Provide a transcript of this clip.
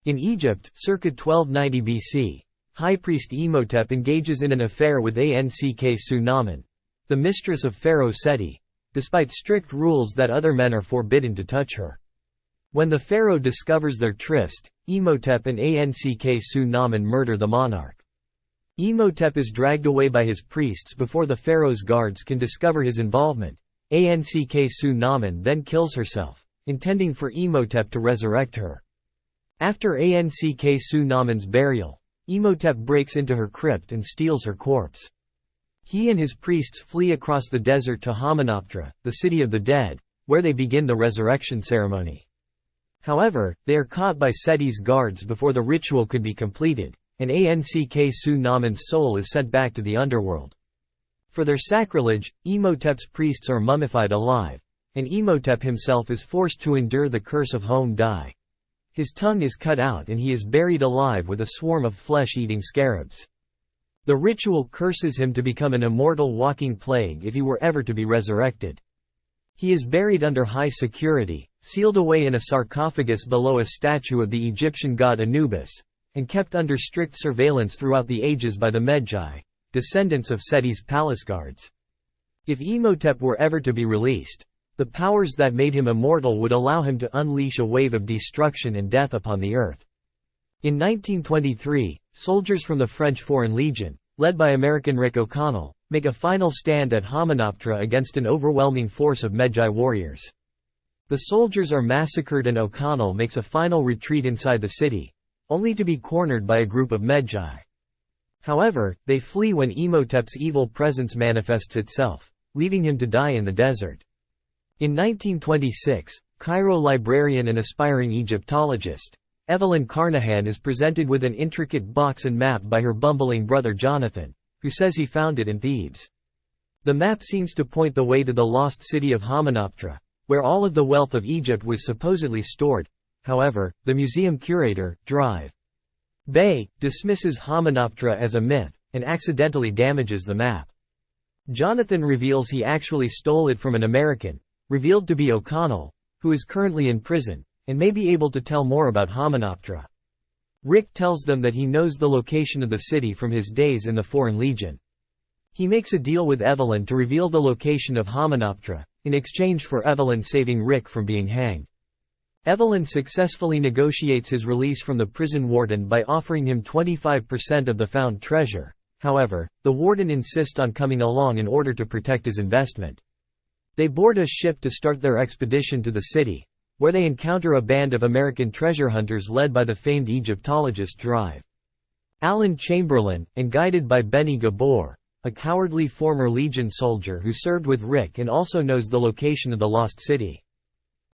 In Egypt, circa 1290 BC, High Priest Imhotep engages in an affair with Ankh-Su-Namun, the mistress of Pharaoh Seti, despite strict rules that other men are forbidden to touch her. When the pharaoh discovers their tryst, Imhotep and Ankh-Su-Namun murder the monarch. Imhotep is dragged away by his priests before the pharaoh's guards can discover his involvement. Ankh-Su-Namun then kills herself, intending for Imhotep to resurrect her. After Ankh-Su-Namun's burial, Imhotep breaks into her crypt and steals her corpse. He and his priests flee across the desert to Hamunaptra, the city of the dead, where they begin the resurrection ceremony. However, they are caught by Seti's guards before the ritual could be completed, and Ankh-Su-Namun's soul is sent back to the underworld. For their sacrilege, Imhotep's priests are mummified alive, and Imhotep himself is forced to endure the curse of Home Dai. His tongue is cut out and he is buried alive with a swarm of flesh-eating scarabs. The ritual curses him to become an immortal walking plague if he were ever to be resurrected. He is buried under high security, sealed away in a sarcophagus below a statue of the Egyptian god Anubis, and kept under strict surveillance throughout the ages by the Medjai, descendants of Seti's palace guards. If Imhotep were ever to be released, the powers that made him immortal would allow him to unleash a wave of destruction and death upon the earth. In 1923, soldiers from the French Foreign Legion, led by American Rick O'Connell, make a final stand at Hamunaptra against an overwhelming force of Medjai warriors. The soldiers are massacred and O'Connell makes a final retreat inside the city, only to be cornered by a group of Medjai. However, they flee when Imhotep's evil presence manifests itself, leaving him to die in the desert. In 1926, Cairo librarian and aspiring Egyptologist, Evelyn Carnahan is presented with an intricate box and map by her bumbling brother Jonathan, who says he found it in Thebes. The map seems to point the way to the lost city of Hamunaptra, where all of the wealth of Egypt was supposedly stored. However, the museum curator, Drive Bay, dismisses Hamunaptra as a myth, and accidentally damages the map. Jonathan reveals he actually stole it from an American, revealed to be O'Connell, who is currently in prison, and may be able to tell more about Hamunaptra. Rick tells them that he knows the location of the city from his days in the Foreign Legion. He makes a deal with Evelyn to reveal the location of Hamunaptra, in exchange for Evelyn saving Rick from being hanged. Evelyn successfully negotiates his release from the prison warden by offering him 25% of the found treasure. However, the warden insists on coming along in order to protect his investment. They board a ship to start their expedition to the city, where they encounter a band of American treasure hunters led by the famed Egyptologist Drive Alan Chamberlain, and guided by Benny Gabor, a cowardly former Legion soldier who served with Rick and also knows the location of the lost city.